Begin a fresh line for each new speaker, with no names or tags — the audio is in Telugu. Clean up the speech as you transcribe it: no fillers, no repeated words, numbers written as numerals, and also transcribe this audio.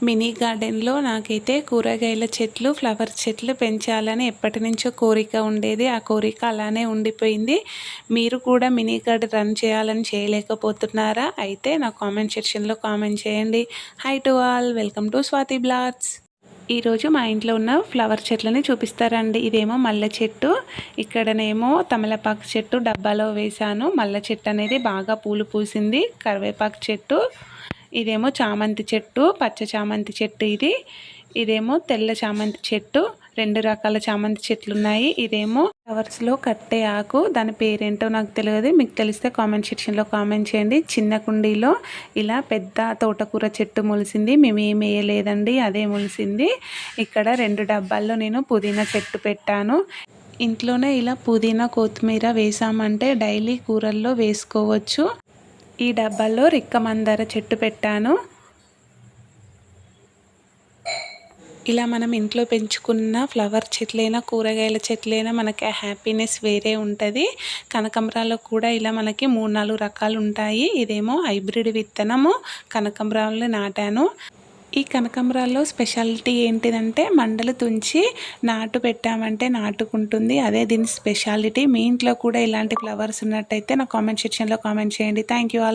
మినీ గార్డెన్లో నాకైతే కూరగాయల చెట్లు, ఫ్లవర్ చెట్లు పెంచాలని ఎప్పటి నుంచో కోరిక ఉండేది. ఆ కోరిక అలానే ఉండిపోయింది. మీరు కూడా మినీ గార్డెన్ రన్ చేయాలని చేయలేకపోతున్నారా? అయితే నా కామెంట్ సెక్షన్లో కామెంట్ చేయండి. Hi to all, welcome to Swathi blogs. ఈరోజు మా ఇంట్లో ఉన్న ఫ్లవర్ చెట్లని చూపిస్తారండి. ఇదేమో మల్లె చెట్టు, ఇక్కడనేమో తమలపాకు చెట్టు డబ్బాలో వేశాను. మల్లె చెట్టు అనేది బాగా పూలు పూసింది. కరివేపాకు చెట్టు, ఇదేమో చామంతి చెట్టు, పచ్చ చామంతి చెట్టు, ఇదేమో తెల్ల చామంతి చెట్టు. 2 రకాల చామంతి చెట్లు ఉన్నాయి. ఇదేమో ఫ్లవర్స్లో కట్టే ఆకు, దాని పేరేంటో నాకు తెలియదు. మీకు తెలిస్తే కామెంట్ సెక్షన్లో కామెంట్ చేయండి. చిన్న కుండీలో ఇలా పెద్ద తోటకూర చెట్టు మొలిసింది. మేము ఏమి వేయలేదండి, అదే మొలిసింది. ఇక్కడ 2 డబ్బాల్లో నేను పుదీనా చెట్టు పెట్టాను. ఇంట్లోనే ఇలా పుదీనా, కొత్తిమీర వేసామంటే డైలీ కూరల్లో వేసుకోవచ్చు. ఈ డబ్బాల్లో రిక్క మందార చెట్టు పెట్టాను. ఇలా మనం ఇంట్లో పెంచుకున్న ఫ్లవర్ చెట్లైనా, కూరగాయల చెట్లైనా మనకి ఆ హ్యాపీనెస్ వేరే ఉంటుంది. కనకాంబరాల్లో కూడా ఇలా మనకి 3-4 రకాలు ఉంటాయి. ఇదేమో హైబ్రిడ్ విత్తనము కనకాంబరాలు నాటాను. ఈ కనకాంబరాల్లో స్పెషాలిటీ ఏంటిదంటే మండలు తుంచి నాటు పెట్టామంటే నాటుకుంటుంది. అదే దీని స్పెషాలిటీ. మీ ఇంట్లో కూడా ఇలాంటి ఫ్లవర్స్ ఉన్నట్టయితే నా కామెంట్ సెక్షన్లో కామెంట్ చేయండి. Thank you all.